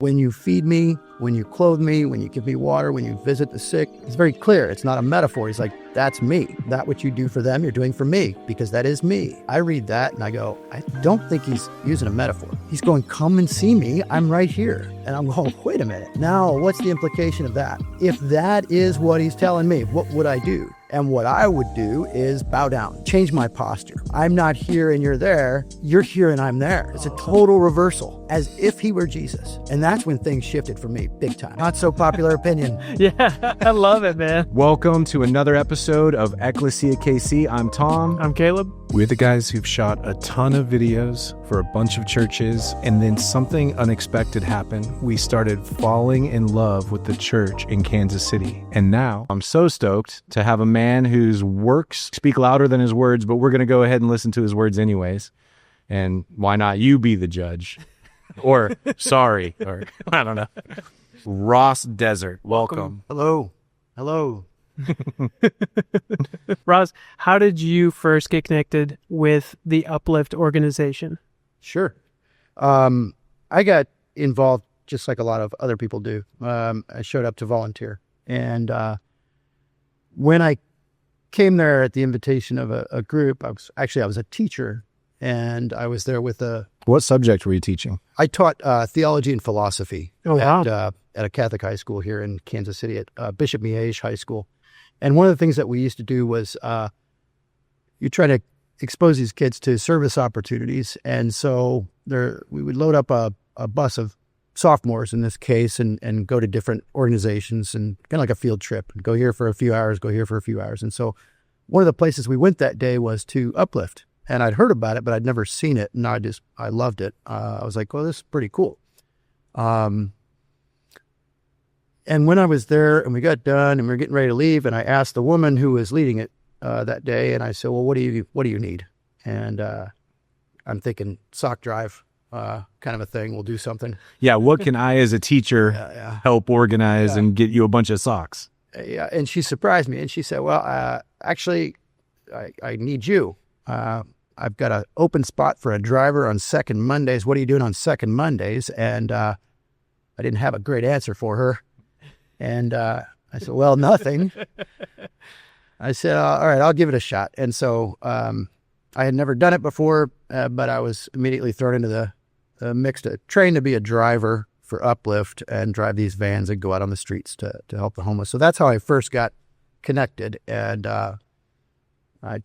When you feed me, when you clothe me, when you give me water, when you visit the sick, it's very clear. It's not a metaphor. He's like, that's me. That what you do for them, you're doing for me, because that is me. I read that and I go, I don't think he's using a metaphor. He's going, come and see me. I'm right here. And I'm going, wait a minute. Now, what's the implication of that? If that is what he's telling me, what would I do? And what I would do is bow down, change my posture. I'm not here and you're there. You're here and I'm there. It's a total reversal, as if he were Jesus. And that's when things shifted for me big time. Not so popular opinion. Yeah, I love it, man. Welcome to another episode of Ecclesia KC. I'm Tom. I'm Caleb. We're the guys who've shot a ton of videos for a bunch of churches, and then something unexpected happened. We started falling in love with the church in Kansas City. And now I'm so stoked to have a man whose works speak louder than his words, but we're going to go ahead and listen to his words anyways. And why not you be the judge? Or sorry, or I don't know. Ross Desert, welcome. Hello. Hello. Ross, how did you first get connected with the Uplift Organization? Sure. I got involved just like a lot of other people do. I showed up to volunteer. And when I came there at the invitation of a group, I was a teacher, and I was there with What subject were you teaching? I taught theology and philosophy wow. at a Catholic high school here in Kansas City at Bishop Miege High School. And one of the things that we used to do was you try to expose these kids to service opportunities. And so we would load up a bus of sophomores in this case and go to different organizations and kind of like a field trip. Go here for a few hours, go here for a few hours. And so one of the places we went that day was to Uplift. And I'd heard about it, but I'd never seen it. And I loved it. I was like, well, this is pretty cool. And when I was there and we got done and we were getting ready to leave, and I asked the woman who was leading it that day, and I said, well, what do you need? And I'm thinking sock drive kind of a thing. We'll do something. Yeah, what can I as a teacher help organize and get you a bunch of socks? Yeah, and she surprised me, and she said, well, actually, I need you. I've got an open spot for a driver on second Mondays. What are you doing on second Mondays? And I didn't have a great answer for her. And I said, well, nothing. I said, all right, I'll give it a shot. And so I had never done it before, but I was immediately thrown into the mix to train to be a driver for Uplift and drive these vans and go out on the streets to help the homeless. So that's how I first got connected. And I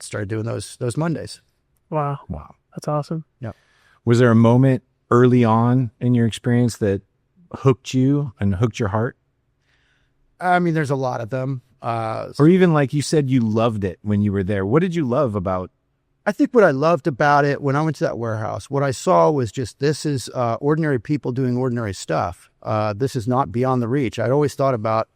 started doing those Mondays. Wow. That's awesome. Yeah. Was there a moment early on in your experience that hooked you and hooked your heart? I mean, there's a lot of them. Or even like you said, you loved it when you were there. What did you love about? I think what I loved about it when I went to that warehouse, what I saw was just, this is ordinary people doing ordinary stuff. This is not beyond the reach. I'd always thought about,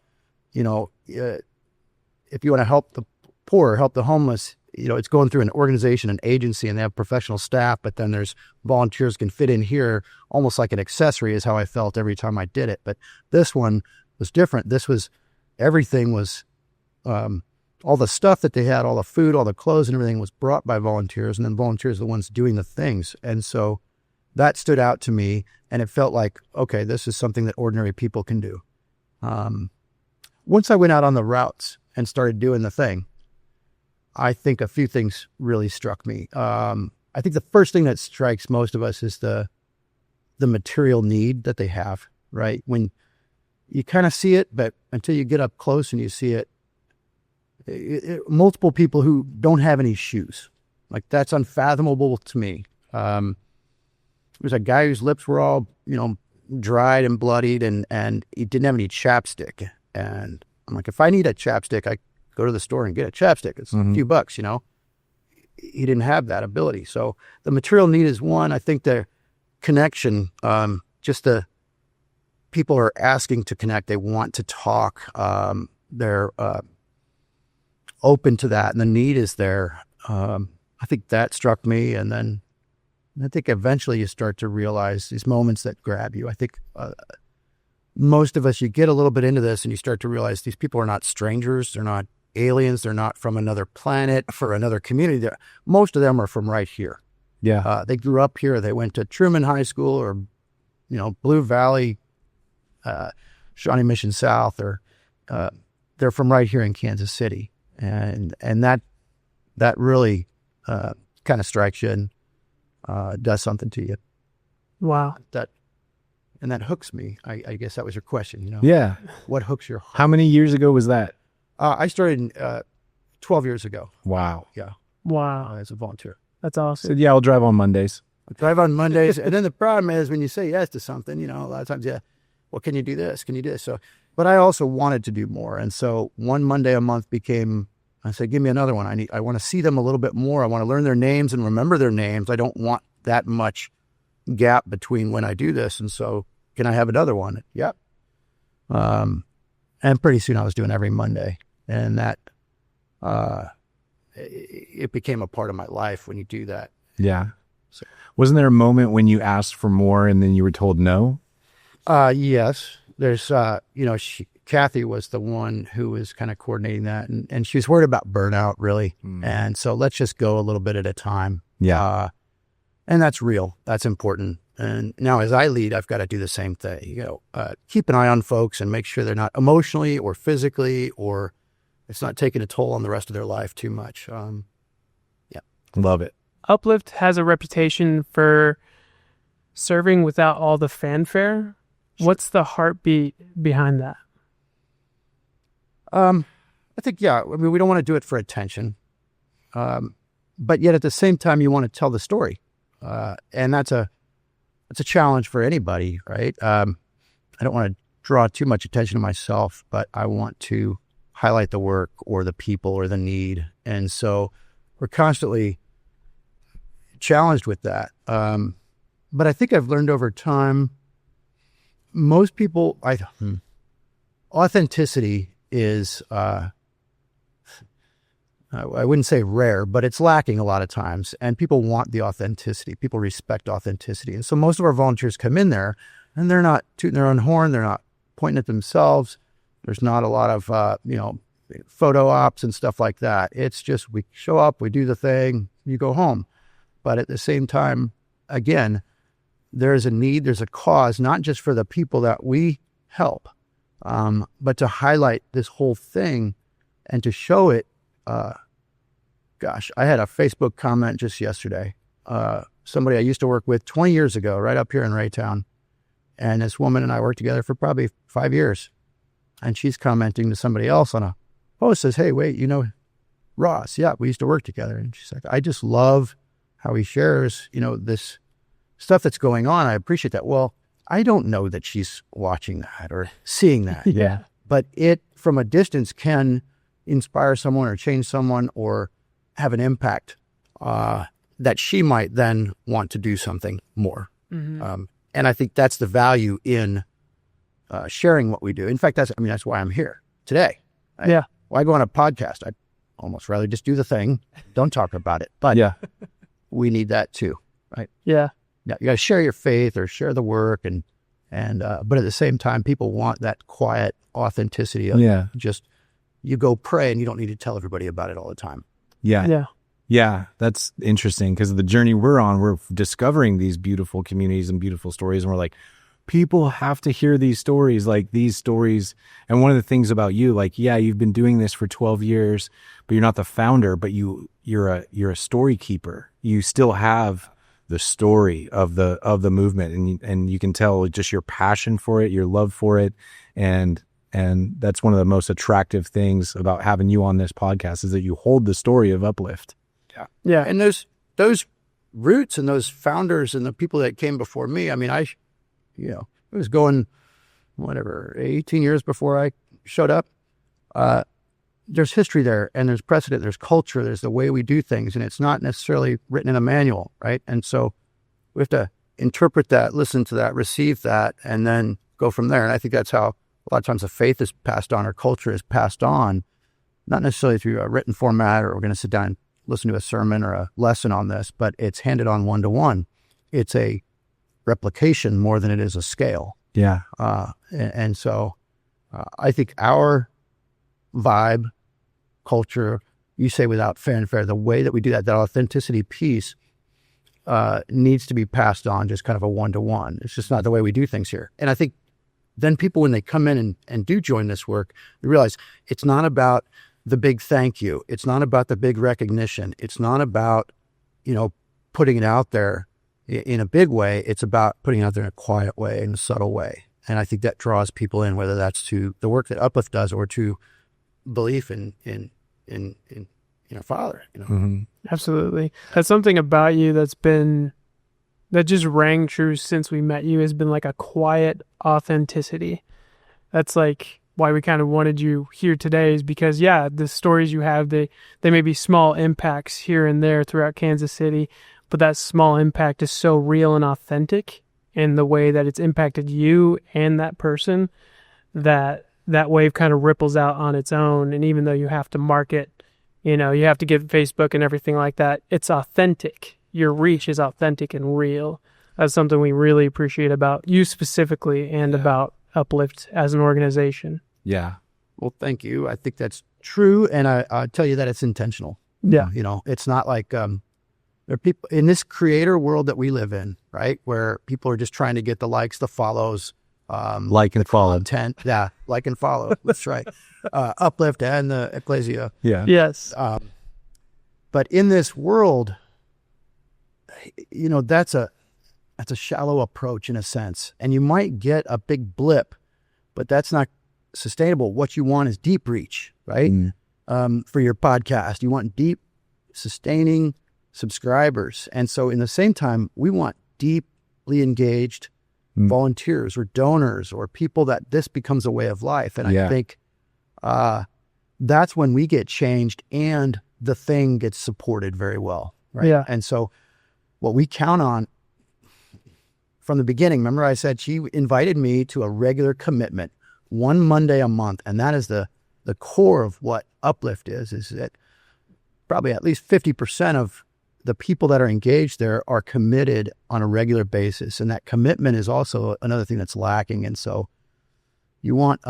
if you want to help the poor, help the homeless, it's going through an organization, an agency, and they have professional staff, but then there's volunteers can fit in here almost like an accessory is how I felt every time I did it. But this one was different. Everything was, all the stuff that they had, all the food, all the clothes and everything was brought by volunteers, and then volunteers are the ones doing the things. And so that stood out to me, and it felt like, okay, this is something that ordinary people can do. Once I went out on the routes and started doing the thing, I think a few things really struck me. I think the first thing that strikes most of us is the material need that they have, right? When you kind of see it, but until you get up close and you see it, multiple people who don't have any shoes, like that's unfathomable to me. There's a guy whose lips were all, dried and bloodied, and he didn't have any chapstick. And I'm like, if I need a chapstick, I go to the store and get a chapstick. It's a few bucks, He didn't have that ability. So the material need is one. I think the connection, just the people are asking to connect. They want to talk. They're open to that, and the need is there. I think that struck me. And then I think eventually you start to realize these moments that grab you. I think most of us, you get a little bit into this and you start to realize these people are not strangers. They're not aliens. They're not from another planet, for another community. Most of them are from right here. Yeah. They grew up here. They went to Truman High School or, Blue Valley Shawnee Mission South, or they're from right here in Kansas City, and that really kind of strikes you and does something to you. Wow. That hooks me. I guess that was your question. Yeah. What hooks your heart? How many years ago was that? I started 12 years ago. Wow. Yeah, Wow. as a volunteer. That's awesome. Said, yeah, I'll drive on Mondays. I drive on Mondays, and then the problem is when you say yes to something, a lot of times, well, can you do this? Can you do this? So, but I also wanted to do more, and so one Monday a month became. I said, give me another one. I want to see them a little bit more. I want to learn their names and remember their names. I don't want that much gap between when I do this, and so can I have another one? Yep. And pretty soon I was doing every Monday, and that it became a part of my life when you do that. Yeah. So, wasn't there a moment when you asked for more and then you were told no? Yes. There's, Kathy was the one who was kind of coordinating that, and she was worried about burnout, really. And so let's just go a little bit at a time. Yeah. And that's real. That's important. And now as I lead, I've got to do the same thing. Keep an eye on folks and make sure they're not emotionally or physically, or it's not taking a toll on the rest of their life too much. Yeah. Love it. Uplift has a reputation for serving without all the fanfare. What's the heartbeat behind that? I think, we don't want to do it for attention. But yet at the same time, you want to tell the story. And that's a challenge for anybody, right? I don't want to draw too much attention to myself, but I want to highlight the work or the people or the need. And so we're constantly challenged with that. But I think I've learned over time, most people, authenticity is, I wouldn't say rare, but it's lacking a lot of times. And people want the authenticity. People respect authenticity. And so most of our volunteers come in there and they're not tooting their own horn. They're not pointing at themselves. There's not a lot of, photo ops and stuff like that. It's just, we show up, we do the thing, you go home. But at the same time, again, there's a need, there's a cause, not just for the people that we help, but to highlight this whole thing and to show it. I had a Facebook comment just yesterday. Somebody I used to work with 20 years ago, right up here in Raytown. And this woman and I worked together for probably 5 years. And she's commenting to somebody else on a post, says, hey, wait, Ross? Yeah, we used to work together. And she's like, I just love how he shares, this stuff that's going on. I appreciate that. Well, I don't know that she's watching that or seeing that. Yeah. But it, from a distance, can inspire someone or change someone or have an impact that she might then want to do something more. Mm-hmm. And I think that's the value in sharing what we do. In fact, that's why I'm here today. Why go on a podcast? I'd almost rather just do the thing, don't talk about it. But we need that too, right? Yeah. Yeah, you got to share your faith or share the work, and but at the same time, people want that quiet authenticity of just you go pray and you don't need to tell everybody about it all the time. Yeah, that's interesting because of the journey we're on. We're discovering these beautiful communities and beautiful stories, and we're like, people have to hear these stories, like these stories. And one of the things about you, you've been doing this for 12 years, but you're not the founder, but you're a story keeper. You still have the story of the movement, and you can tell just your passion for it, your love for it, and that's one of the most attractive things about having you on this podcast is that you hold the story of Uplift. Yeah, and those roots and those founders and the people that came before me. It was going 18 years before I showed up. There's history there, and there's precedent, there's culture, there's the way we do things, and it's not necessarily written in a manual, right? And so we have to interpret that, listen to that, receive that, and then go from there. And I think that's how a lot of times the faith is passed on or culture is passed on, not necessarily through a written format or we're going to sit down and listen to a sermon or a lesson on this, but it's handed on one-to-one. It's a replication more than it is a scale. Yeah. And so I think our vibe, culture, you say without fanfare, the way that we do that authenticity piece needs to be passed on just kind of a one-to-one. It's just not the way we do things here. And I think then people, when they come in and do join this work, they realize it's not about the big thank you. It's not about the big recognition. It's not about, putting it out there in a big way. It's about putting it out there in a quiet way, in a subtle way. And I think that draws people in, whether that's to the work that Uplift does or to belief in our Father. Mm-hmm. Absolutely. That's something about you that just rang true since we met you, has been like a quiet authenticity. That's like why we kind of wanted you here today, is because, the stories you have, they may be small impacts here and there throughout Kansas City, but that small impact is so real and authentic in the way that it's impacted you and that person, that wave kind of ripples out on its own. And even though you have to market, you have to give Facebook and everything like that, it's authentic. Your reach is authentic and real. That's something we really appreciate about you specifically, and about Uplift as an organization. Yeah. Well, thank you. I think that's true. And I tell you that it's intentional. Yeah. It's not like, there are people in this creator world that we live in, right? Where people are just trying to get the likes, the follows, like and follow. content. Yeah. Like and follow. That's right. Uplift and the Ecclesia. Yeah. Yes. But in this world, that's a shallow approach in a sense. And you might get a big blip, but that's not sustainable. What you want is deep reach, right? For your podcast, you want deep, sustaining subscribers. And so in the same time, we want deeply engaged volunteers or donors or people that this becomes a way of life. And I think that's when we get changed and the thing gets supported very well, right? Yeah. And so what we count on from the beginning, remember I said she invited me to a regular commitment, one Monday a month. And that is the core of what Uplift is that probably at least 50% of the people that are engaged there are committed on a regular basis. And that commitment is also another thing that's lacking. And so you want,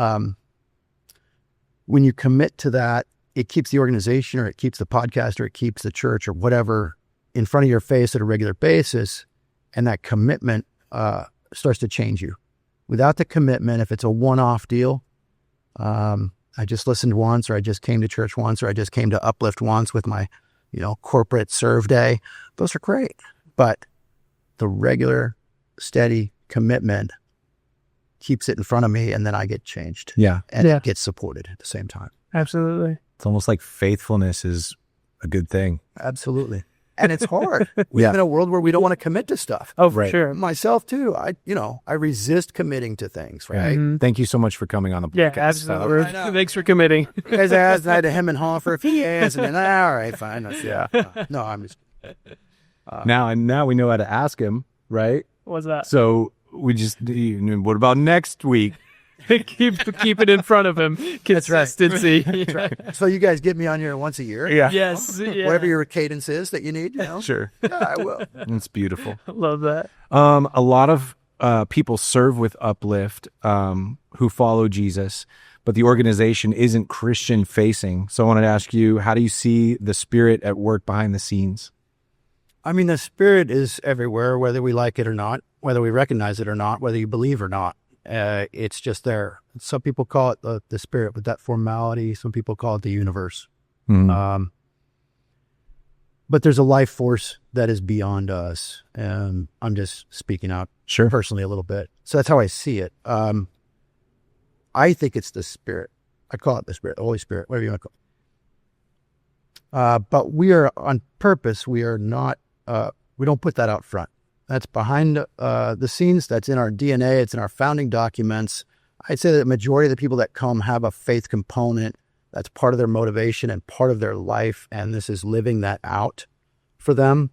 when you commit to that, it keeps the organization or it keeps the podcast or it keeps the church or whatever in front of your face at a regular basis. And that commitment starts to change you. Without the commitment, if it's a one-off deal, I just listened once, or I just came to church once, or I just came to Uplift once with my, corporate serve day, those are great. But the regular, steady commitment keeps it in front of me, and then I get changed. Yeah. And it gets supported at the same time. Absolutely. It's almost like faithfulness is a good thing. Absolutely. And it's hard. We live in a world where we don't want to commit to stuff. Oh, for sure. Myself too. I resist committing to things, right? Mm-hmm. Thank you so much for coming on the podcast. Yeah, absolutely. Thanks for committing. Because I had to hem and haw for a few years, and then, all right, fine. No, I'm just... Now we know how to ask him, right? What's that? So we just, what about next week? keep it in front of him. Consistency. That's right. So you guys get me on here once a year? Yeah. Yes. Yeah. Whatever your cadence is that you need, Sure. Yeah, I will. It's beautiful. Love that. A lot of people serve with Uplift who follow Jesus, but the organization isn't Christian facing. So I wanted to ask you, how do you see the Spirit at work behind the scenes? I mean, the Spirit is everywhere, whether we like it or not, whether we recognize it or not, whether you believe or not. It's just there. Some people call it the Spirit with that formality. Some people call it the universe. Mm. But there's a life force that is beyond us. And I'm just speaking out personally a little bit. So that's how I see it. I think it's the Spirit. I call it the Spirit, the Holy Spirit, whatever you want to call it. But we are on purpose. We are not, we don't put that out front. That's behind the scenes. That's in our DNA. It's in our founding documents. I'd say that the majority of the people that come have a faith component. That's part of their motivation and part of their life. And this is living that out for them.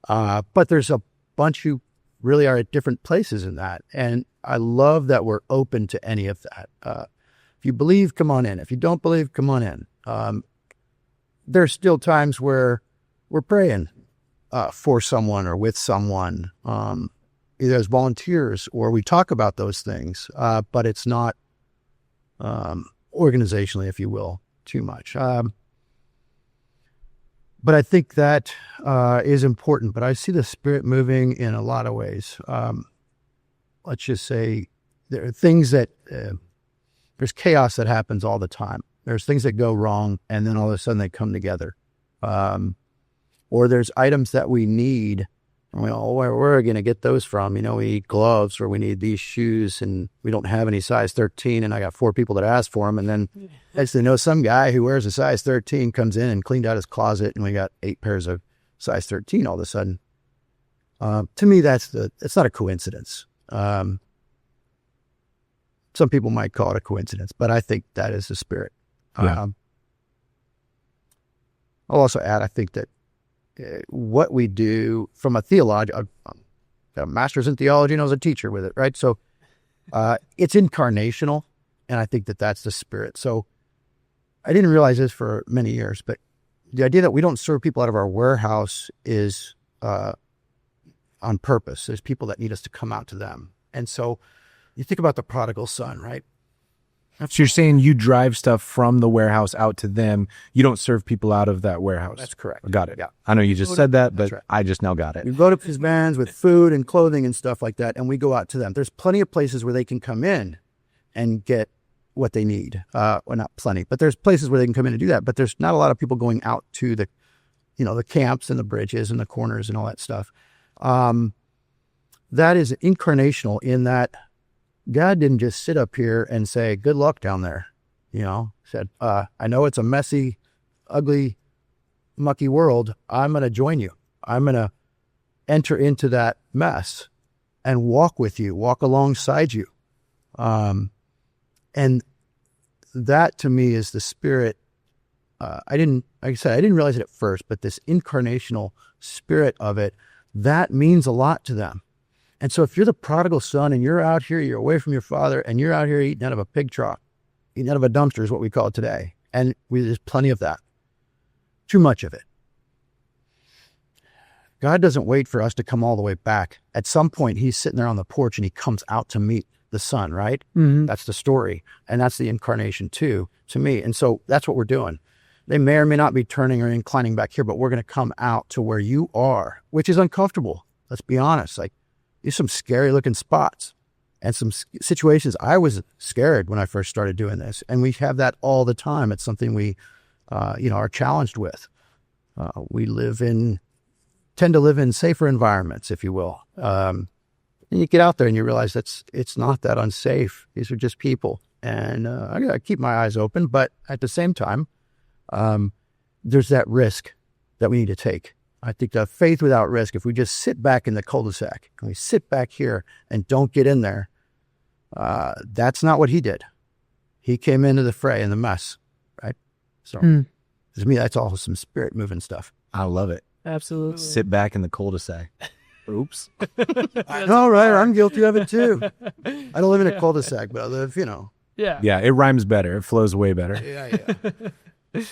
But there's a bunch who really are at different places in that. And I love that we're open to any of that. If you believe, come on in. If you don't believe, come on in. There's still times where we're praying for someone or with someone, either as volunteers or we talk about those things, but it's not organizationally, if you will, too much. But I think that is important. But I see the Spirit moving in a lot of ways. Let's just say there are things that, there's chaos that happens all the time. There's things that go wrong, and then all of a sudden they come together. Or there's items that we need, and we all, where are we going to get those from? We need gloves, or we need these shoes, and we don't have any size 13, and I got 4 people that asked for them, and then next thing you know, some guy who wears a size 13 comes in and cleaned out his closet, and we got 8 pairs of size 13 all of a sudden. To me, it's not a coincidence. Some people might call it a coincidence, but I think that is the Spirit. Yeah. I'll also add, I think that what we do from a theology, a master's in theology, and I was a teacher with it, right? So it's incarnational, and I think that that's the Spirit. So I didn't realize this for many years, but the idea that we don't serve people out of our warehouse is on purpose. There's people that need us to come out to them. And so you think about the prodigal son, right? So you're saying you drive stuff from the warehouse out to them. You don't serve people out of that warehouse. That's correct. Got it. Yeah. I know you just said that, but right. I just now got it. We load up his vans with food and clothing and stuff like that, and we go out to them. There's plenty of places where they can come in and get what they need. Well, not plenty, but there's places where they can come in and do that. But there's not a lot of people going out to the, the camps and the bridges and the corners and all that stuff. That is incarnational in that God didn't just sit up here and say, good luck down there. Said, I know it's a messy, ugly, mucky world. I'm going to join you. I'm going to enter into that mess and walk with you, walk alongside you. And that to me is the Spirit. I didn't realize it at first, but this incarnational spirit of it, that means a lot to them. And so if you're the prodigal son and you're out here, you're away from your father, and you're out here eating out of a pig trough, eating out of a dumpster is what we call it today. And there's plenty of that. Too much of it. God doesn't wait for us to come all the way back. At some point, he's sitting there on the porch and he comes out to meet the son, right? Mm-hmm. That's the story. And that's the incarnation too, to me. And so that's what we're doing. They may or may not be turning or inclining back here, but we're going to come out to where you are, which is uncomfortable. Let's be honest. There's some scary looking spots and some situations. I was scared when I first started doing this, and we have that all the time. It's something we, are challenged with. We tend to live in safer environments, if you will. And you get out there and you realize it's not that unsafe. These are just people, and I got to keep my eyes open. But at the same time, there's that risk that we need to take. I think the faith without risk, if we just sit back in the cul-de-sac and we sit back here and don't get in there, that's not what he did. He came into the fray in the mess, right? So to me, that's all some Spirit moving stuff. I love it. Absolutely. Sit back in the cul-de-sac. Oops. All right, I'm guilty of it too. I don't live in a cul-de-sac, but I live, Yeah. Yeah, it rhymes better. It flows way better. Yeah.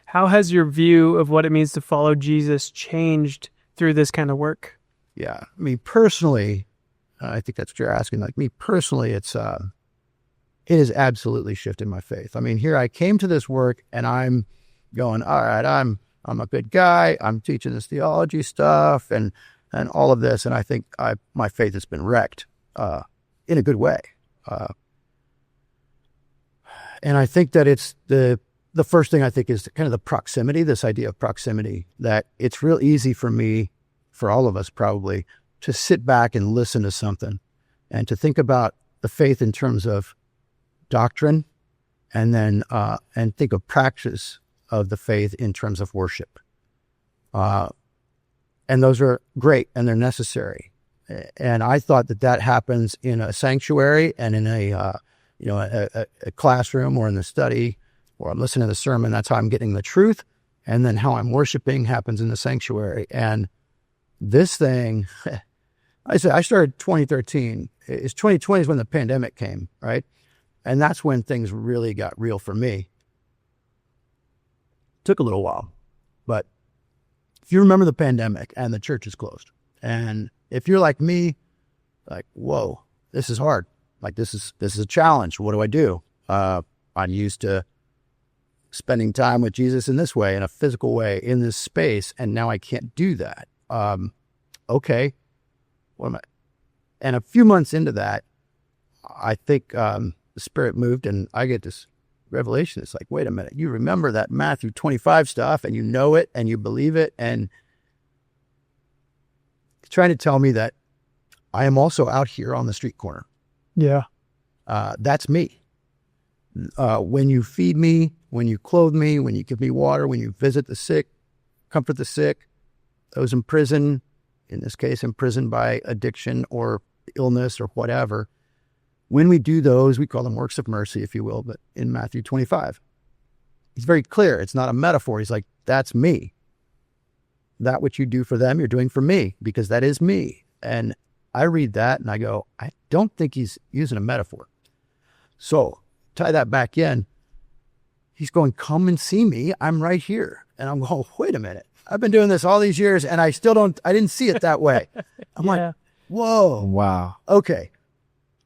How has your view of what it means to follow Jesus changed through this kind of work? Yeah. I mean, personally, I think that's what you're asking. Like me personally, it has absolutely shifted my faith. I mean, here I came to this work and I'm going, all right, I'm a good guy. I'm teaching this theology stuff and all of this. And I think my faith has been wrecked in a good way. And I think that it's the first thing I think is kind of the proximity, this idea of proximity, that it's real easy for me, for all of us probably, to sit back and listen to something and to think about the faith in terms of doctrine and then and think of practice of the faith in terms of worship. And those are great and they're necessary. And I thought that happens in a sanctuary and in a classroom or in the study, or I'm listening to the sermon. That's how I'm getting the truth. And then how I'm worshiping happens in the sanctuary. And this thing, I started 2013. It's 2020 is when the pandemic came, right? And that's when things really got real for me. Took a little while, but if you remember the pandemic and the church is closed, and if you're like me, like, whoa, this is hard. Like this is a challenge. What do I do? I'm used to spending time with Jesus in this way, in a physical way, in this space, and now I can't do that. Okay, what am I? And a few months into that, I think the Spirit moved, and I get this revelation. It's like, wait a minute, you remember that Matthew 25 stuff, and you know it, and you believe it, and he's trying to tell me that I am also out here on the street corner. Yeah. That's me. When you feed me, when you clothe me, when you give me water, when you visit the sick, comfort the sick, those in prison, in this case, imprisoned by addiction or illness or whatever. When we do those, we call them works of mercy, if you will, but in Matthew 25, he's very clear. It's not a metaphor. He's like, that's me. That which you do for them, you're doing for me, because that is me. And I read that and I go, I don't think he's using a metaphor. So tie that back in. He's going, come and see me. I'm right here. And I'm going, wait a minute. I've been doing this all these years and I didn't see it that way. I'm like, whoa. Wow. Okay.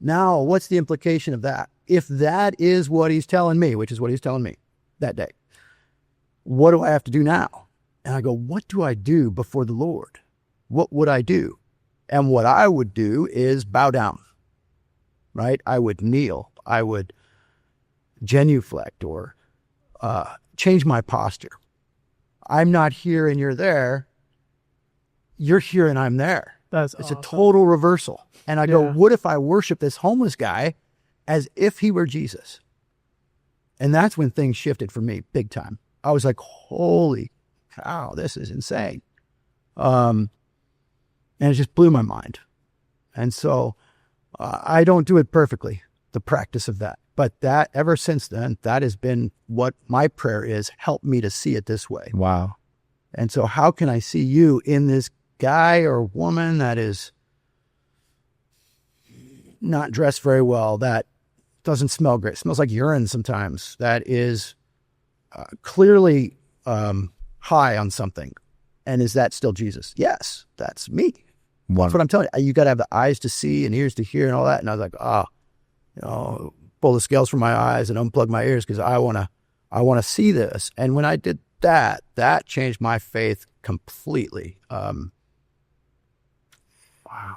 Now what's the implication of that? If that is what he's telling me, which is what he's telling me that day, what do I have to do now? And I go, what do I do before the Lord? What would I do? And what I would do is bow down, right? I would kneel. I would genuflect or change my posture. I'm not here and you're there. You're here and I'm there. It's awesome. a total reversal. And I go, what if I worship this homeless guy as if he were Jesus? And that's when things shifted for me big time. I was like, holy cow, this is insane. And it just blew my mind. And so I don't do it perfectly, the practice of that. But that, ever since then, that has been what my prayer is, help me to see it this way. Wow. And so how can I see you in this guy or woman that is not dressed very well, that doesn't smell great, smells like urine sometimes, that is clearly high on something. And is that still Jesus? Yes, that's me. Wow. That's what I'm telling you. You got to have the eyes to see and ears to hear and all that. And I was like, pull the scales from my eyes and unplug my ears because I want to see this. And when I did that changed my faith completely. Wow.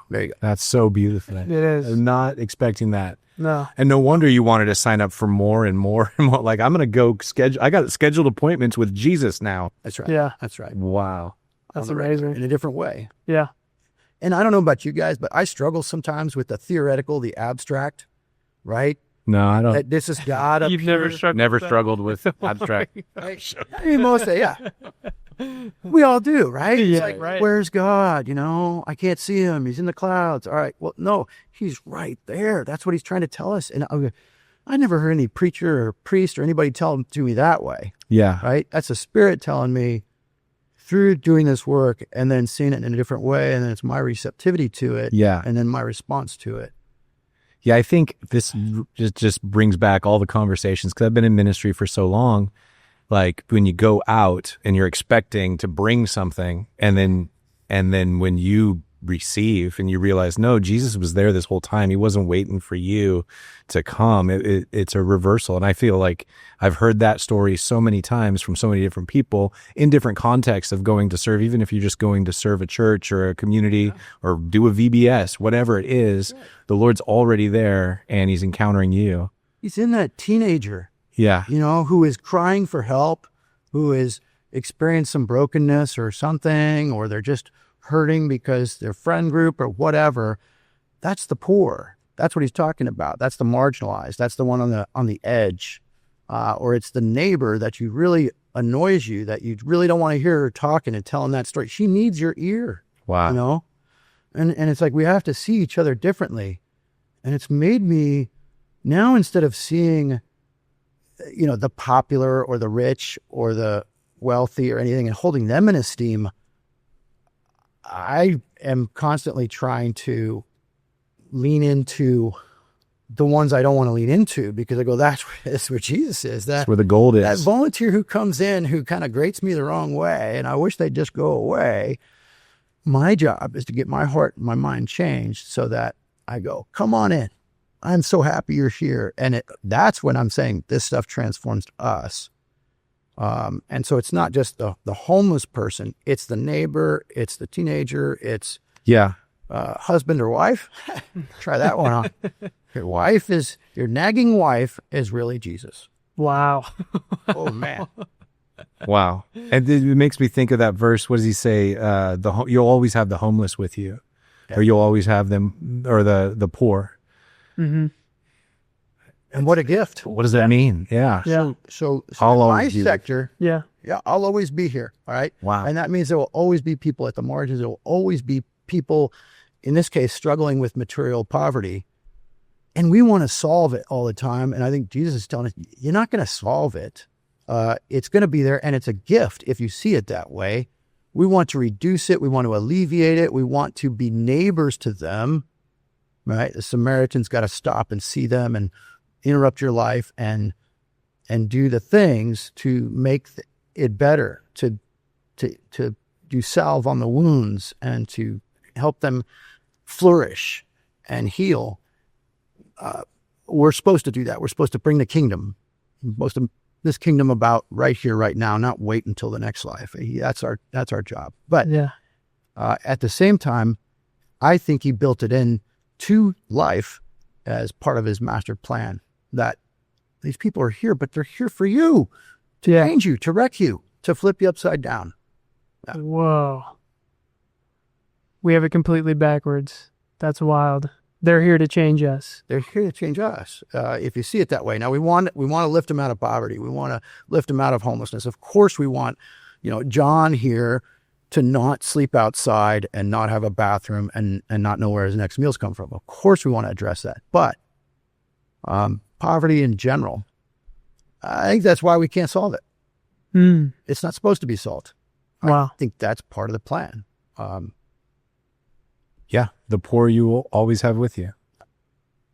There you go. That's so beautiful. It is. I'm not expecting that. No. And no wonder you wanted to sign up for more and more and more. Like, I'm going to go I got scheduled appointments with Jesus now. That's right. Yeah. That's right. Wow. That's amazing. In a different way. Yeah. And I don't know about you guys, but I struggle sometimes with the theoretical, the abstract, right? No, I don't. That this is God up You've here. never struggled with that? Struggled with abstract. Right? I mean, mostly, yeah. We all do, right? It's Yeah, like, right. where's God? I can't see him. He's in the clouds. All right. Well, no, he's right there. That's what he's trying to tell us. And I never heard any preacher or priest or anybody tell him to me that way, Yeah. right? That's the Spirit telling me through doing this work and then seeing it in a different way. And then it's my receptivity to it. Yeah. And then my response to it. Yeah, I think this just brings back all the conversations because I've been in ministry for so long. Like when you go out and you're expecting to bring something, and then when you receive and you realize, no, Jesus was there this whole time. He wasn't waiting for you to come. It's a reversal. And I feel like I've heard that story so many times from so many different people in different contexts of going to serve, even if you're just going to serve a church or a community or do a VBS, whatever it is, the Lord's already there and he's encountering you. He's in that teenager, Yeah. who is crying for help, who is experienced some brokenness or something, or they're just hurting because their friend group or whatever. That's the poor. That's what he's talking about. That's the marginalized. That's the one on the edge. Or it's the neighbor that you really annoys you, that you really don't want to hear her talking and telling that story. She needs your ear. Wow. And it's like we have to see each other differently. And it's made me now, instead of seeing the popular or the rich or the wealthy or anything and holding them in esteem, I am constantly trying to lean into the ones I don't want to lean into, because I go, that's where Jesus is. That's where the gold is. That volunteer who comes in, who kind of grates me the wrong way, and I wish they'd just go away. My job is to get my heart and my mind changed so that I go, come on in. I'm so happy you're here. And that's when I'm saying this stuff transforms us. And so it's not just the homeless person, it's the neighbor, it's the teenager, it's Yeah. husband or wife, try that one on. Your nagging wife is really Jesus. Wow. Oh, man. Wow. And it makes me think of that verse. What does he say? You'll always have the homeless with you, or you'll always have them, or the poor. Mm-hmm. And what a gift. What does that mean? Yeah. Yeah. So I'll in my always be sector, Yeah. I'll always be here. All right. Wow. And that means there will always be people at the margins. There will always be people, in this case, struggling with material poverty. And we want to solve it all the time. And I think Jesus is telling us, you're not going to solve it. It's going to be there, and it's a gift if you see it that way. We want to reduce it. We want to alleviate it. We want to be neighbors to them, right? The Samaritan's got to stop and see them and interrupt your life and do the things to make it better, to do salve on the wounds and to help them flourish and heal. We're supposed to do that. We're supposed to bring the kingdom. We're supposed to this kingdom about right here, right now, not wait until the next life. That's our job. But at the same time, I think he built it in to life as part of his master plan, that these people are here, but they're here for you, to change you, to wreck you, to flip you upside down. Whoa. We have it completely backwards. That's wild. They're here to change us. They're here to change us. If you see it that way. Now we want to lift them out of poverty. We want to lift them out of homelessness. Of course we want, John here to not sleep outside and not have a bathroom and not know where his next meals come from. Of course we want to address that. But poverty in general, I think that's why we can't solve it. It's not supposed to be solved. Wow. I think that's part of the plan. Yeah, the poor you will always have with you.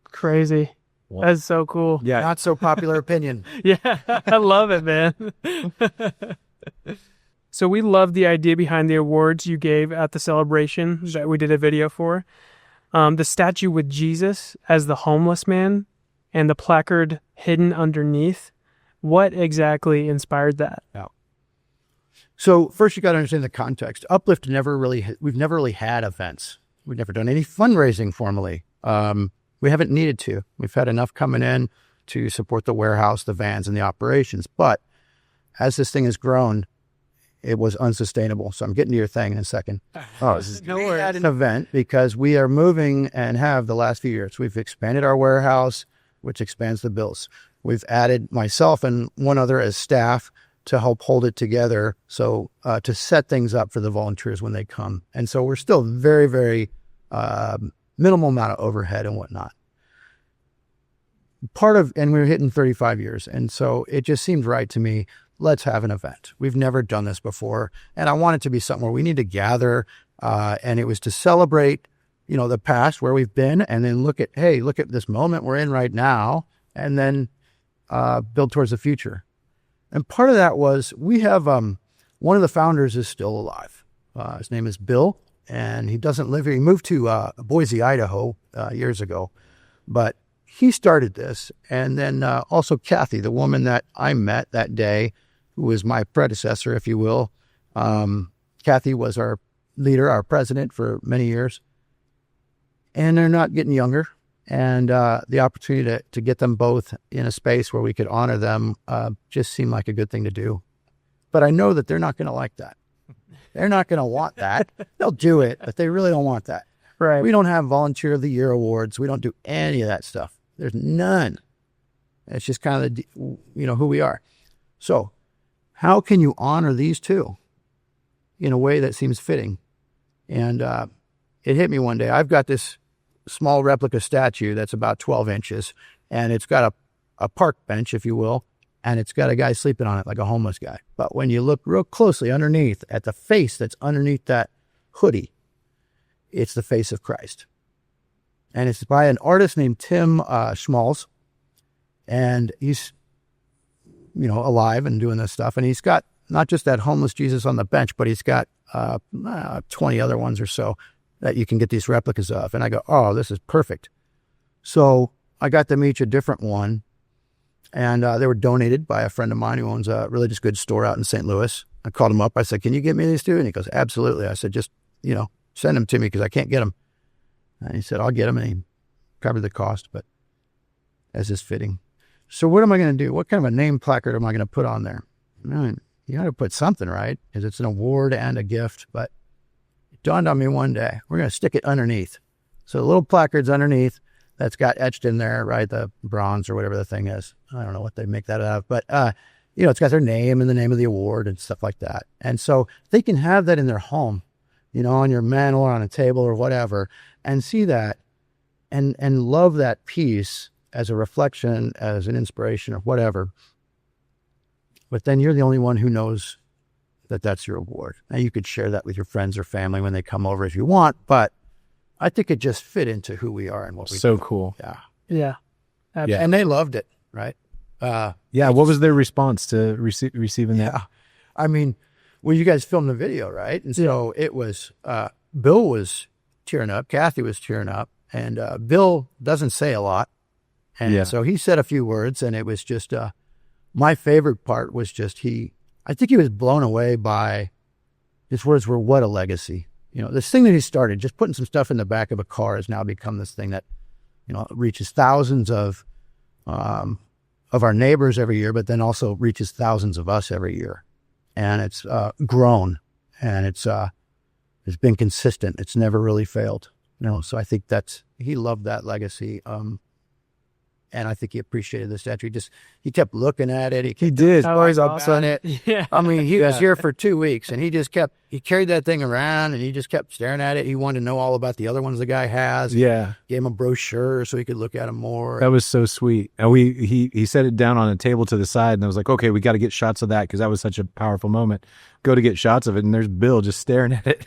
Crazy. Wow. That's so cool. Yeah. Not so popular opinion. Yeah, I love it, man. So we love the idea behind the awards you gave at the celebration that we did a video for. The statue with Jesus as the homeless man and the placard hidden underneath. What exactly inspired that? Yeah. So first you got to understand the context. Uplift we've never really had events. We've never done any fundraising formally. We haven't needed to. We've had enough coming in to support the warehouse, the vans, and the operations. But as this thing has grown, it was unsustainable. So I'm getting to your thing in a second. No We worries. had an event because we are moving and have the last few years. We've expanded our warehouse, which expands the bills. We've added myself and one other as staff to help hold it together. So to set things up for the volunteers when they come. And so we're still very, very minimal amount of overhead and whatnot. And we were hitting 35 years. And so it just seemed right to me, let's have an event. We've never done this before. And I want it to be something where we need to gather. And it was to celebrate, the past where we've been, and then look at this moment we're in right now, and then build towards the future. And part of that was we have one of the founders is still alive. His name is Bill, and he doesn't live here. He moved to Boise, Idaho years ago, but he started this. And then also Kathy, the woman that I met that day, who was my predecessor, if you will. Kathy was our leader, our president for many years. And they're not getting younger. And the opportunity to get them both in a space where we could honor them just seemed like a good thing to do. But I know that they're not going to like that. They're not going to want that. They'll do it, but they really don't want that. Right. We don't have Volunteer of the Year awards. We don't do any of that stuff. There's none. It's just kind of who we are. So how can you honor these two in a way that seems fitting? And it hit me one day. I've got this small replica statue that's about 12 inches, and it's got a park bench, if you will, and it's got a guy sleeping on it like a homeless guy. But when you look real closely underneath at the face that's underneath that hoodie, it's the face of Christ. And it's by an artist named Tim Schmalz, and he's, alive and doing this stuff. And he's got not just that homeless Jesus on the bench, but he's got 20 other ones or so that you can get these replicas of. And I go, oh, this is perfect. So I got them each a different one. And they were donated by a friend of mine who owns a religious goods store out in St. Louis. I called him up. I said, can you get me these two? And he goes, absolutely. I said, just, send them to me because I can't get them. And he said, I'll get them, and he covered the cost, but as is fitting. So what am I going to do? What kind of a name placard am I going to put on there? I mean, you got to put something, right? Because it's an award and a gift. But it dawned on me one day, we're going to stick it underneath. So the little placard's underneath that's got etched in there, right? The bronze or whatever the thing is. I don't know what they make that out of, but, it's got their name and the name of the award and stuff like that. And so they can have that in their home, on your mantle or on a table or whatever, and see that and love that piece as a reflection, as an inspiration or whatever. But then you're the only one who knows that that's your award. Now you could share that with your friends or family when they come over if you want, but I think it just fit into who we are and what we do. So cool. Yeah. Yeah. Yeah. And they loved it, right? What was their response to receiving that? Yeah. I mean, well, you guys filmed the video, right? And so it was, Bill was tearing up, Kathy was tearing up, and Bill doesn't say a lot. And so he said a few words, and it was just, my favorite part was just I think he was blown away by his words were, what a legacy. This thing that he started, just putting some stuff in the back of a car, has now become this thing that, reaches thousands of our neighbors every year, but then also reaches thousands of us every year. And it's grown, and it's been consistent. It's never really failed. So I think he loved that legacy. And I think he appreciated the statue. He kept looking at it. He did. Always up on it. Yeah. I mean, he was here for 2 weeks, and he carried that thing around, and he just kept staring at it. He wanted to know all about the other ones the guy has. Yeah. Gave him a brochure so he could look at them more. That was so sweet. And he set it down on a table to the side, and I was like, okay, we got to get shots of that because that was such a powerful moment. Go to get shots of it, and there's Bill just staring at it,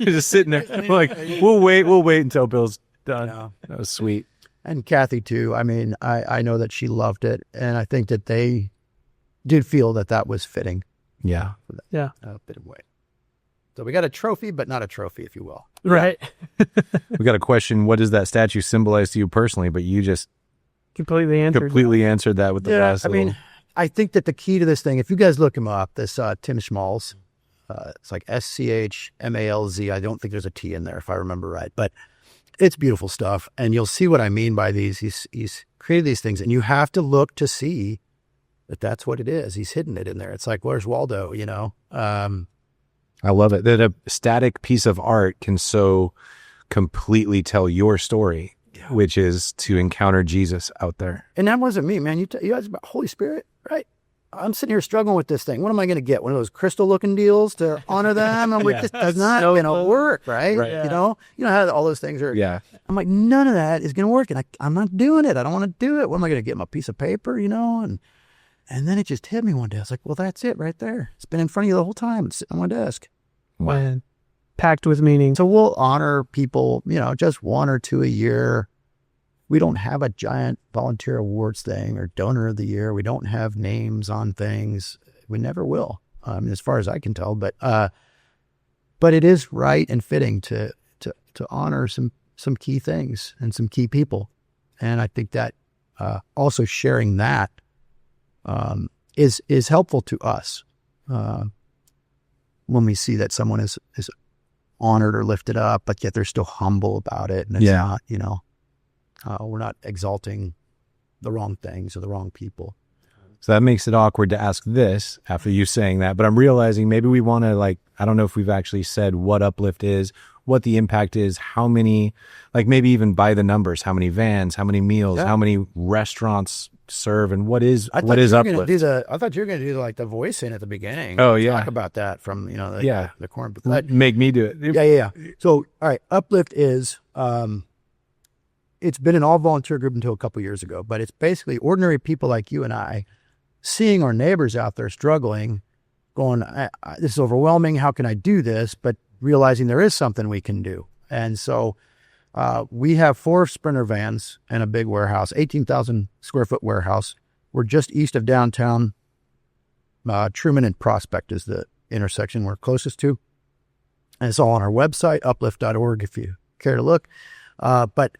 just sitting there. We're like, we'll wait until Bill's done. No. That was sweet. And Kathy too. I mean, I know that she loved it, and I think that they did feel that was fitting. Yeah. Yeah. A bit of weight. So we got a trophy, but not a trophy, if you will. Right. We got a question. What does that statue symbolize to you personally? But you just Completely answered that with the last. I mean, I think that the key to this thing, if you guys look him up, this Tim Schmalz, it's like SCHMALZ. I don't think there's a T in there if I remember right, but it's beautiful stuff. And you'll see what I mean by these. He's created these things, and you have to look to see that that's what it is. He's hidden it in there. It's like, where's Waldo, I love it that a static piece of art can so completely tell your story, which is to encounter Jesus out there. And that wasn't me, man. You guys about Holy Spirit, right? I'm sitting here struggling with this thing. What am I going to get? One of those crystal-looking deals to honor them? I'm like, this is not going to work, right? Right. You know how all those things are. Yeah. I'm like, none of that is going to work, and I'm not doing it. I don't want to do it. What am I going to get? My piece of paper, And then it just hit me one day. I was like, well, that's it right there. It's been in front of you the whole time. It's sitting on my desk. Wow. Packed with meaning. So we'll honor people, just 1 or 2 a year. We don't have a giant volunteer awards thing or donor of the year. We don't have names on things. We never will, as far as I can tell. But it is right and fitting to honor some key things and some key people. And I think that also sharing that is helpful to us when we see that someone is honored or lifted up, but yet they're still humble about it. And it's not, we're not exalting the wrong things or the wrong people. So that makes it awkward to ask this after you saying that, but I'm realizing maybe we want to I don't know if we've actually said what Uplift is, what the impact is, how many, maybe even by the numbers, how many vans, how many meals, how many restaurants serve, and what is Uplift? I thought you were going to do the voice in at the beginning. Oh, yeah. Talk about that from, the corn. Make me do it. Yeah. So, all right, Uplift is, it's been an all-volunteer group until a couple years ago, but it's basically ordinary people like you and I seeing our neighbors out there struggling, going, this is overwhelming, how can I do this? But realizing there is something we can do. And so we have 4 Sprinter vans and a big warehouse, 18,000 square foot warehouse. We're just east of downtown. Truman and Prospect is the intersection we're closest to. And it's all on our website, uplift.org, if you care to look. But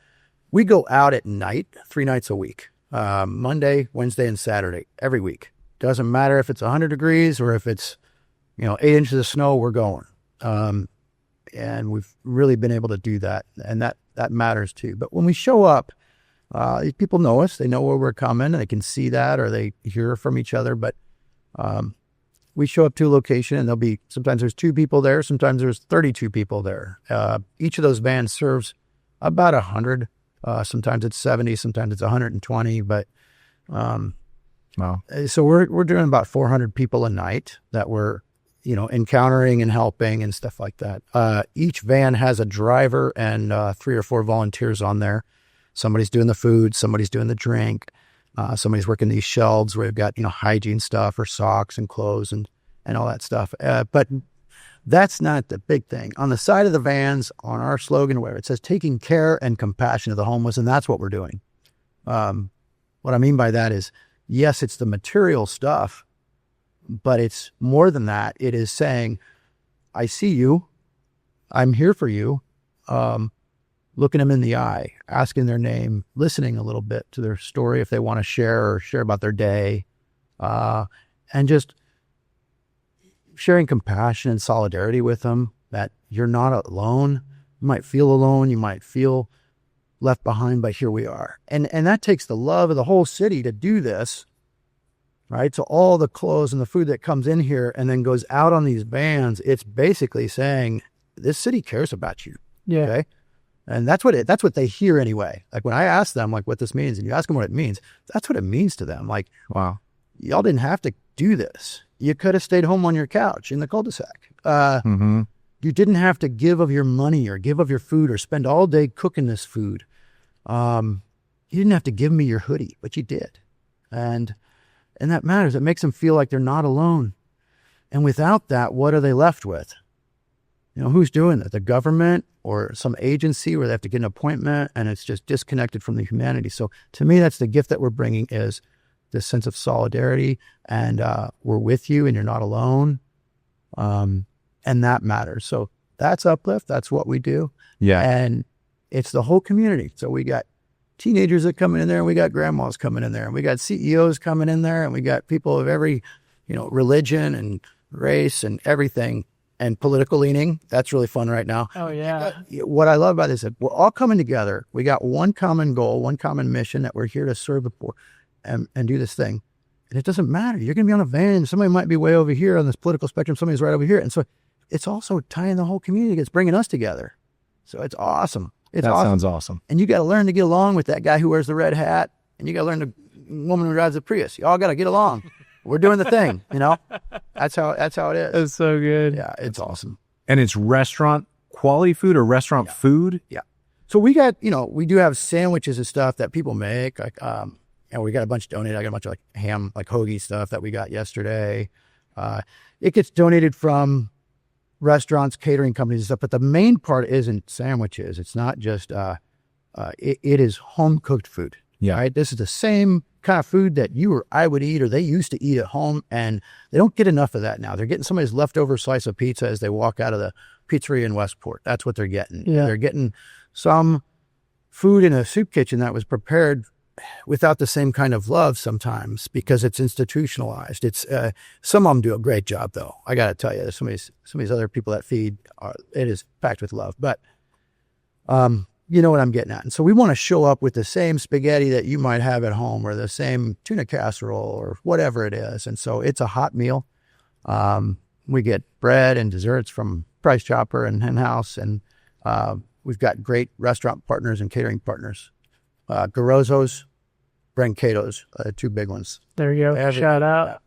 we go out at night 3 nights a week, Monday, Wednesday, and Saturday, every week. Doesn't matter if it's 100 degrees or if it's, 8 inches of snow, we're going. And we've really been able to do that. And that that matters too. But when we show up, people know us, they know where we're coming, and they can see that, or they hear from each other. But we show up to a location, and sometimes there's 2 people there, sometimes there's 32 people there. Each of those vans serves about 100. Sometimes it's 70, sometimes it's 120. But Wow. so we're doing about 400 people a night that we're encountering and helping and stuff like that. Each van has a driver and 3 or 4 volunteers on there. Somebody's doing the food, somebody's doing the drink, somebody's working these shelves where we've got hygiene stuff or socks and clothes and all that stuff. But that's not the big thing. On the side of the vans, on our slogan, where it says taking care and compassion of the homeless, and that's what we're doing. What I mean by that is, yes, it's the material stuff, but it's more than that. It is saying, I see you, I'm here for you, looking them in the eye, asking their name, listening a little bit to their story if they want to share about their day, and just sharing compassion and solidarity with them, that you're not alone. You might feel alone, you might feel left behind, but here we are. And that takes the love of the whole city to do this, right? So all the clothes and the food that comes in here and then goes out on these vans, it's basically saying, this city cares about you. Yeah. Okay. And that's what they hear anyway. Like when I ask them what this means, and you ask them what it means, that's what it means to them. Like, Wow. y'all didn't have to do this. You could have stayed home on your couch in the cul-de-sac. You didn't have to give of your money or give of your food or spend all day cooking this food. You didn't have to give me your hoodie, but you did. And that matters. It makes them feel like they're not alone. And without that, what are they left with? Who's doing that? The government or some agency where they have to get an appointment, and it's just disconnected from the humanity. So to me, that's the gift that we're bringing, is this sense of solidarity, and we're with you and you're not alone. And that matters. So that's Uplift. That's what we do. Yeah. And it's the whole community. So we got teenagers that come in there, and we got grandmas coming in there, and we got CEOs coming in there, and we got people of every, religion and race and everything, and political leaning. That's really fun right now. Oh, yeah. What I love about this is we're all coming together. We got one common goal, one common mission, that we're here to serve the poor and do this thing. And it doesn't matter. You're going to be on a van. Somebody might be way over here on this political spectrum. Somebody's right over here. And so it's also tying the whole community. It's bringing us together. So it's awesome. That sounds awesome. And you got to learn to get along with that guy who wears the red hat. And you got to learn the woman who drives the Prius. You all got to get along. We're doing the thing, That's how it is. That's so good. Yeah, it's awesome. And it's restaurant quality food or restaurant food? Yeah. So we got, we do have sandwiches and stuff that people make. Like, and we got a bunch donated. I got a bunch of ham, hoagie stuff that we got yesterday. It gets donated from restaurants, catering companies and stuff. But the main part isn't sandwiches. It's not just, it is home cooked food. Yeah. Right. This is the same kind of food that you or I would eat, or they used to eat at home, and they don't get enough of that now. They're getting somebody's leftover slice of pizza as they walk out of the pizzeria in Westport. That's what they're getting. Yeah. They're getting some food in a soup kitchen that was prepared without the same kind of love sometimes, because it's institutionalized. It's some of them do a great job, though. I got to tell you, there's some of these other people that feed, it is packed with love. But you know what I'm getting at. And so we want to show up with the same spaghetti that you might have at home, or the same tuna casserole, or whatever it is. And so it's a hot meal. We get bread and desserts from Price Chopper and Hen House. And we've got great restaurant partners and catering partners. Garozzo's, Brancato's, 2 big ones. There you go. Shout out.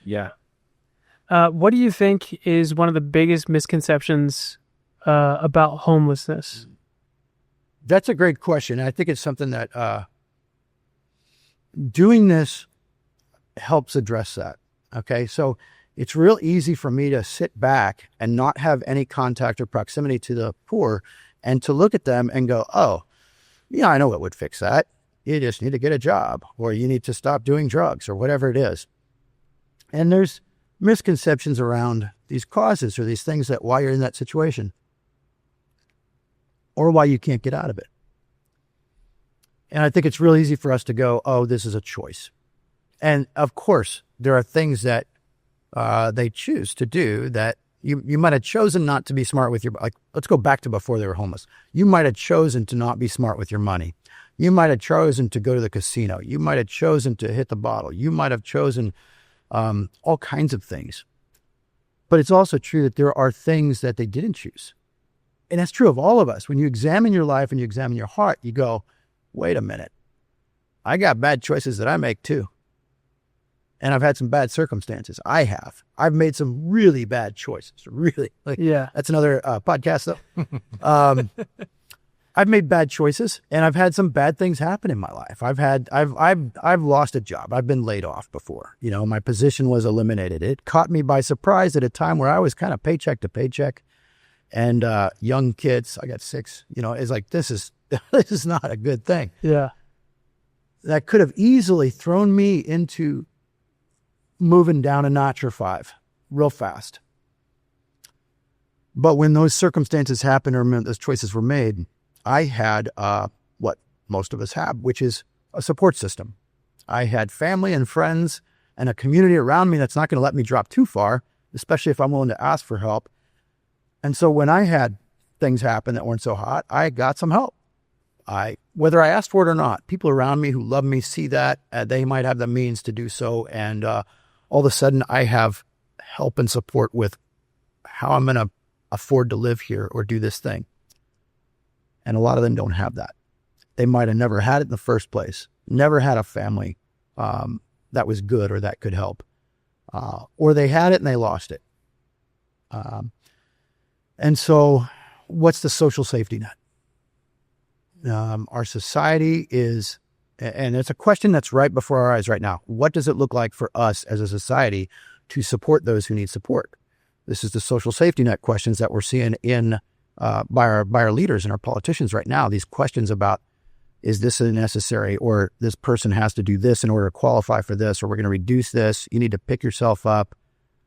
Yeah. What do you think is one of the biggest misconceptions about homelessness? That's a great question. I think it's something that doing this helps address that. Okay. So it's real easy for me to sit back and not have any contact or proximity to the poor, and to look at them and go, oh, yeah, I know what would fix that. You just need to get a job, or you need to stop doing drugs, or whatever it is. And there's misconceptions around these causes, or these things that why you're in that situation, or why you can't get out of it. And I think it's real easy for us to go, oh, this is a choice. And of course, there are things that they choose to do that, You might have chosen not to be smart with your, like, let's go back to before they were homeless. You might have chosen to not be smart with your money. You might have chosen to go to the casino. You might have chosen to hit the bottle. You might have chosen all kinds of things. But it's also true that there are things that they didn't choose. And that's true of all of us. When you examine your life and you examine your heart, you go, wait a minute. I got bad choices that I make too. And I've had some bad circumstances. I've made some really bad choices. Really. That's another podcast though. I've made bad choices and I've had some bad things happen in my life. I've lost a job. I've been laid off before. My position was eliminated. It caught me by surprise at a time where I was kind of paycheck to paycheck, and young kids, I got 6, it's like, this is not a good thing. Yeah. That could have easily thrown me into moving down a notch or 5 real fast. But when those circumstances happened or those choices were made, I had what most of us have, which is a support system. I had family and friends and a community around me that's not going to let me drop too far, especially if I'm willing to ask for help. And so when I had things happen that weren't so hot, I got some help. Whether I asked for it or not, people around me who love me see that they might have the means to do so. And all of a sudden I have help and support with how I'm going to afford to live here or do this thing. And a lot of them don't have that. They might have never had it in the first place, never had a family that was good or that could help. Or they had it and they lost it. And so what's the social safety net? Our society is, and it's a question that's right before our eyes right now. What does it look like for us as a society to support those who need support? This is the social safety net questions that we're seeing by our leaders and our politicians right now. These questions about, is this necessary, or this person has to do this in order to qualify for this, or we're going to reduce this. You need to pick yourself up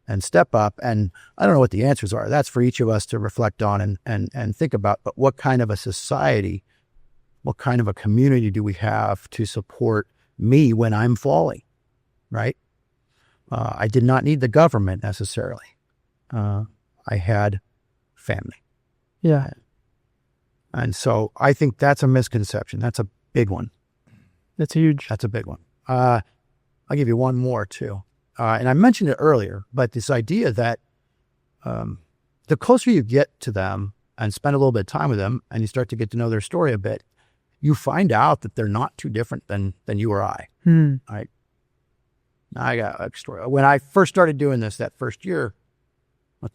and step up. And I don't know what the answers are. That's for each of us to reflect on and think about. But what kind of a society, what kind of a community do we have to support me when I'm falling, right? I did not need the government necessarily. I had family. Yeah. And so I think that's a misconception. That's a big one. That's huge. That's a big one. I'll give you one more too. And I mentioned it earlier, but this idea that the closer you get to them and spend a little bit of time with them and you start to get to know their story a bit, you find out that they're not too different than you or I. Right? I got a story. When I first started doing this that first year,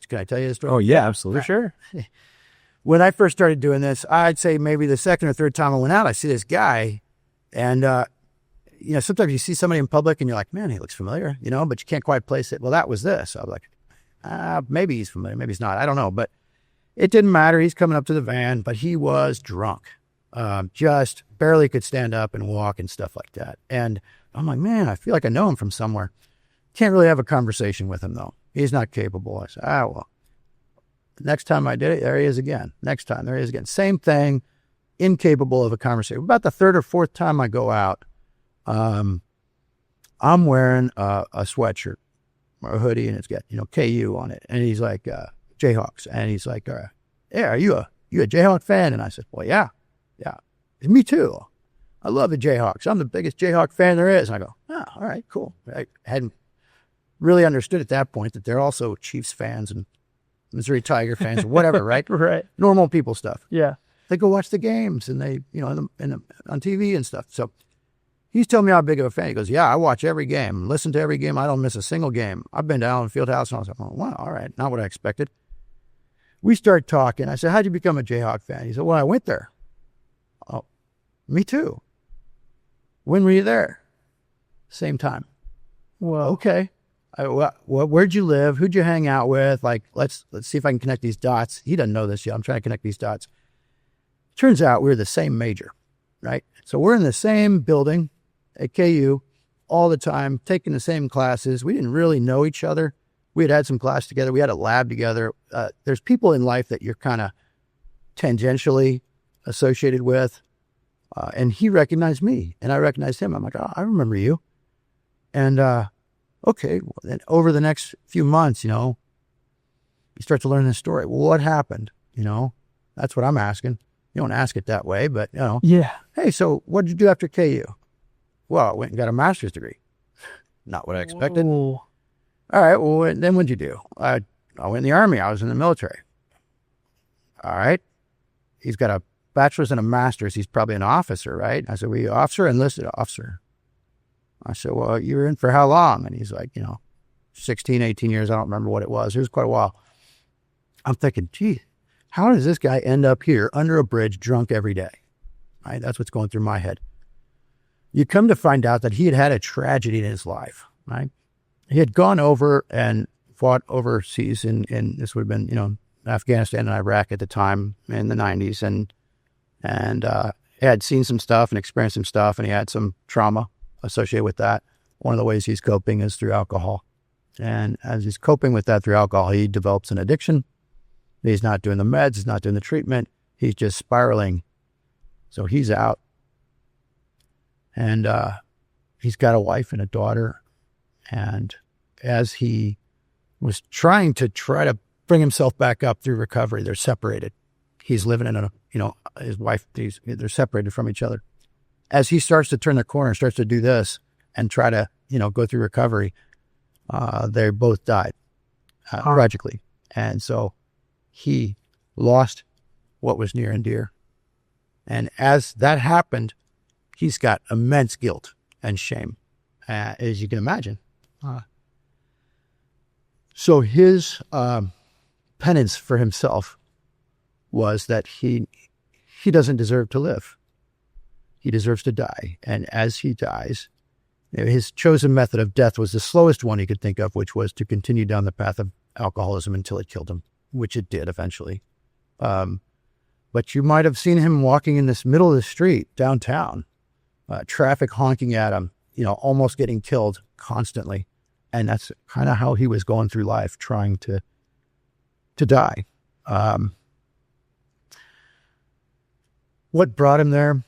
can I tell you the story? Oh, yeah, absolutely. For sure. When I first started doing this, I'd say maybe the second or third time I went out, I see this guy, and sometimes you see somebody in public and you're like, man, he looks familiar, but you can't quite place it. Well, that was this. I was like, maybe he's familiar, maybe he's not. I don't know, but it didn't matter. He's coming up to the van, but he was drunk, just barely could stand up and walk and stuff like that. And I'm like, man, I feel like I know him from somewhere. Can't really have a conversation with him though. He's not capable. I said, well. Next time I did it, there he is again. Next time, there he is again. Same thing, incapable of a conversation. About the third or fourth time I go out, I'm wearing a sweatshirt or a hoodie, and it's got, KU on it. And he's like, Jayhawks. And he's like, yeah, are you a Jayhawk fan? And I said, well, yeah. Me too. I love the Jayhawks. I'm the biggest Jayhawk fan there is. And I go, all right, cool. I hadn't really understood at that point that they're also Chiefs fans and Missouri Tiger fans or whatever, right? Right. Normal people stuff. Yeah. They go watch the games and they, on TV and stuff. So he's telling me how big of a fan. He goes, yeah, I watch every game, listen to every game. I don't miss a single game. I've been to Allen Fieldhouse, and I was like, oh, wow, all right. Not what I expected. We start talking. I said, how'd you become a Jayhawk fan? He said, well, I went there. Oh, me too. When were you there? Same time. Well, okay. Where'd you live? Who'd you hang out with? Like, let's see if I can connect these dots. He doesn't know this yet. I'm trying to connect these dots. Turns out we're the same major, right? So we're in the same building at KU all the time, taking the same classes. We didn't really know each other. We had some class together. We had a lab together. There's people in life that you're kind of tangentially associated with. And he recognized me and I recognized him. I'm like, oh, I remember you. And, okay, well, then over the next few months, You start to learn this story. Well, what happened? That's what I'm asking. You don't ask it that way, but, Yeah. hey, so what did you do after KU? Well, I went and got a master's degree. Not what I expected. Whoa. All right, well, then what'd you do? I went in the Army. I was in the military. All right. He's got a bachelor's and a master's. He's probably an officer, right? I said, were you officer? Enlisted officer. I said, well, you were in for how long? And he's like, 16, 18 years. I don't remember what it was. It was quite a while. I'm thinking, gee, how does this guy end up here under a bridge drunk every day? Right? That's what's going through my head. You come to find out that he had had a tragedy in his life, right? He had gone over and fought overseas in this would have been, Afghanistan and Iraq at the time in the 90s. And he had seen some stuff and experienced some stuff, and he had some trauma associated with that. One of the ways he's coping is through alcohol. And as he's coping with that through alcohol, he develops an addiction. He's not doing the meds. He's not doing the treatment. He's just spiraling. So he's out. And he's got a wife and a daughter. And as he was trying to bring himself back up through recovery, they're separated. He's living in his wife, they're separated from each other. As he starts to turn the corner, starts to do this and try to, go through recovery, they both died tragically. And so he lost what was near and dear. And as that happened, he's got immense guilt and shame, as you can imagine. So his penance for himself was that he doesn't deserve to live. He deserves to die. And as he dies, his chosen method of death was the slowest one he could think of, which was to continue down the path of alcoholism until it killed him, which it did eventually. But you might have seen him walking in this middle of the street downtown, traffic honking at him, almost getting killed constantly. And that's kind of how he was going through life, trying to die. What brought him there?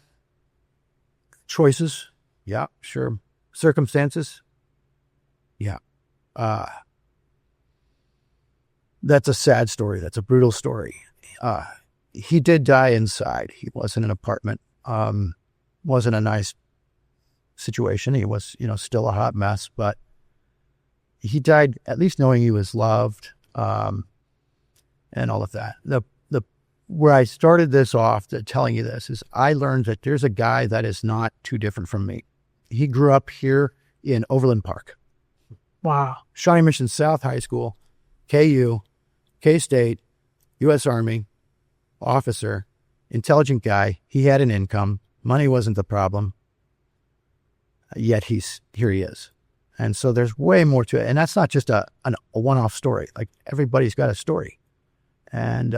Choices. Yeah, sure. Circumstances. Yeah. That's a sad story. That's a brutal story. He did die inside. He was in an apartment. Wasn't a nice situation. He was, still a hot mess, but he died at least knowing he was loved, and all of that. Where I started this off, telling you this, is I learned that there's a guy that is not too different from me. He grew up here in Overland Park. Wow. Shawnee Mission South High School, KU, K-State, U.S. Army, officer, intelligent guy. He had an income. Money wasn't the problem. Yet here he is. And so there's way more to it. And that's not just a one-off story. Like, everybody's got a story. And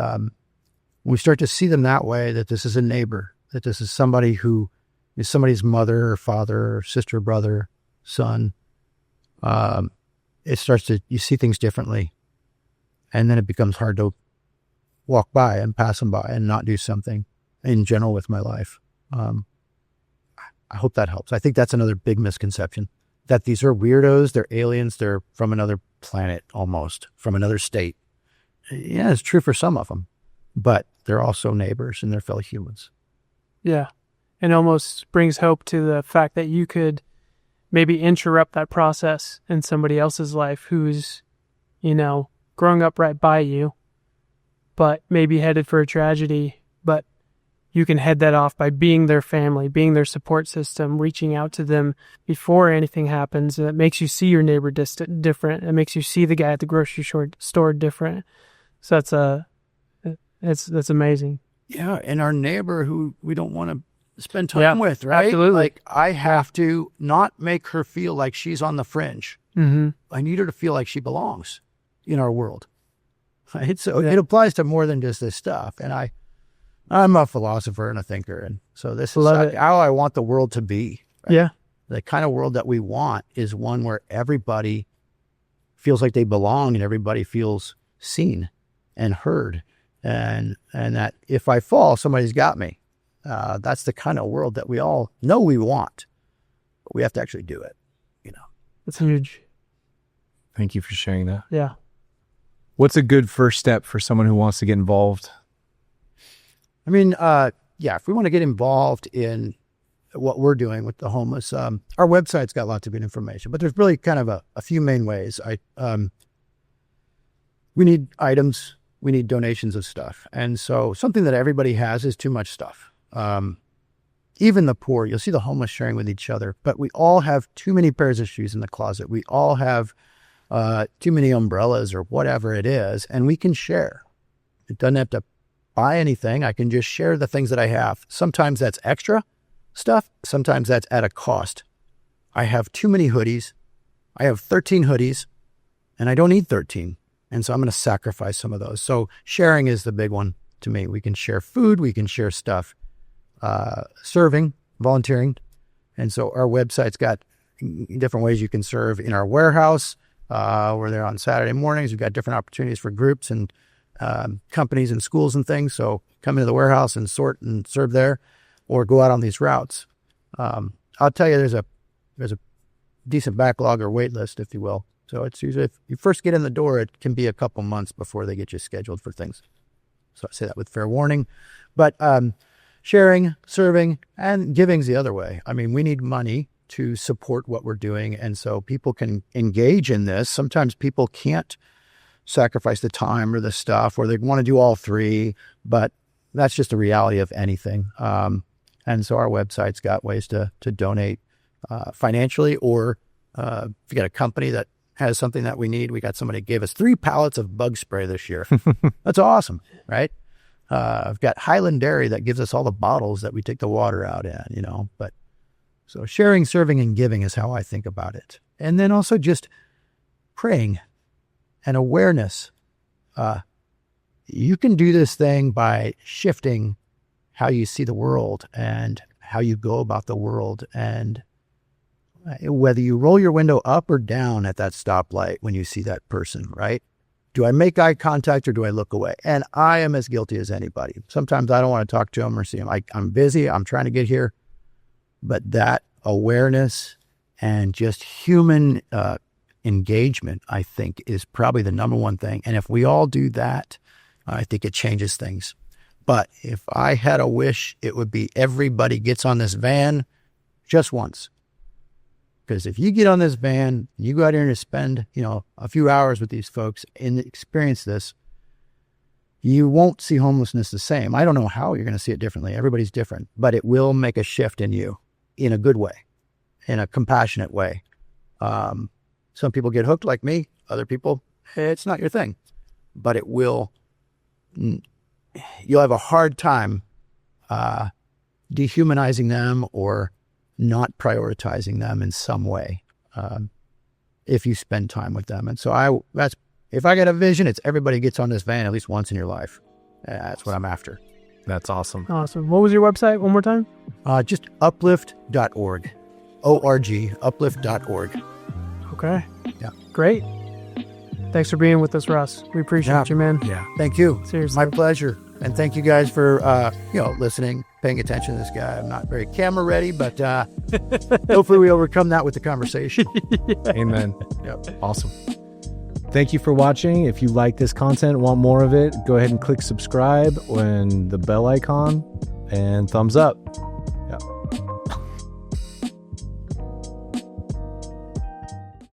we start to see them that way, that this is a neighbor, that this is somebody who is somebody's mother or father or sister, brother, son. You see things differently. And then it becomes hard to walk by and pass them by and not do something in general with my life. I hope that helps. I think that's another big misconception, that these are weirdos, they're aliens, they're from another planet almost, from another state. Yeah, it's true for some of them, but they're also neighbors and they're fellow humans. Yeah. And almost brings hope to the fact that you could maybe interrupt that process in somebody else's life who's, growing up right by you, but maybe headed for a tragedy, but you can head that off by being their family, being their support system, reaching out to them before anything happens. And it makes you see your neighbor different. It makes you see the guy at the grocery store different. So that's amazing. Yeah, and our neighbor who we don't want to spend time with, right? Absolutely. Like, I have to not make her feel like she's on the fringe. Mm-hmm. I need her to feel like she belongs in our world. Right? So it applies to more than just this stuff. And I'm a philosopher and a thinker. And so this is how I want the world to be. Right? Yeah. The kind of world that we want is one where everybody feels like they belong and everybody feels seen and heard. And that if I fall, somebody's got me. That's the kind of world that we all know we want, but we have to actually do it. That's huge. Thank you for sharing that. Yeah. What's a good first step for someone who wants to get involved? I mean, if we want to get involved in what we're doing with the homeless, our website's got lots of good information, but there's really kind of a few main ways. We need items, we need donations of stuff. And so something that everybody has is too much stuff. Even the poor, you'll see the homeless sharing with each other, but we all have too many pairs of shoes in the closet. We all have too many umbrellas or whatever it is, and we can share. It doesn't have to buy anything. I can just share the things that I have. Sometimes that's extra stuff. Sometimes that's at a cost. I have too many hoodies. I have 13 hoodies, and I don't need 13. And so I'm going to sacrifice some of those. So sharing is the big one to me. We can share food. We can share stuff. Serving, volunteering. And so our website's got different ways you can serve in our warehouse. We're there on Saturday mornings. We've got different opportunities for groups and companies and schools and things. So come into the warehouse and sort and serve there, or go out on these routes. I'll tell you, there's a decent backlog or wait list, if you will. So it's usually, if you first get in the door, it can be a couple months before they get you scheduled for things. So I say that with fair warning. But sharing, serving, and giving's the other way. I mean, we need money to support what we're doing. And so people can engage in this. Sometimes people can't sacrifice the time or the stuff, or they want to do all three, but that's just the reality of anything. And so our website's got ways to donate financially, or if you got a company that has something that we need. We got somebody gave us 3 pallets of bug spray this year. That's awesome, right? I've got Highland Dairy that gives us all the bottles that we take the water out in, but so sharing, serving, and giving is how I think about it. And then also just praying and awareness. You can do this thing by shifting how you see the world and how you go about the world, and whether you roll your window up or down at that stoplight when you see that person, right? Do I make eye contact or do I look away? And I am as guilty as anybody. Sometimes I don't want to talk to them or see them. I'm busy. I'm trying to get here. But that awareness and just human engagement, I think, is probably the number one thing. And if we all do that, I think it changes things. But if I had a wish, it would be everybody gets on this van just once. Because if you get on this van, you go out here and spend, a few hours with these folks and experience this, you won't see homelessness the same. I don't know how you're going to see it differently. Everybody's different, but it will make a shift in you in a good way, in a compassionate way. Some people get hooked like me. Other people, it's not your thing, but it will. You'll have a hard time dehumanizing them or not prioritizing them in some way if you spend time with them. And so if I got a vision, it's everybody gets on this van at least once in your life. That's what I'm after. That's awesome. Awesome. What was your website one more time? Just uplift.org. O-R-G, uplift.org. Okay. Yeah. Great. Thanks for being with us, Ross. We appreciate you, man. Yeah. Thank you. Seriously. My pleasure. And thank you guys for, listening, paying attention to this guy. I'm not very camera ready, but hopefully we overcome that with the conversation. Amen. Yep. Awesome. Thank you for watching. If you like this content, want more of it, go ahead and click subscribe and the bell icon and thumbs up.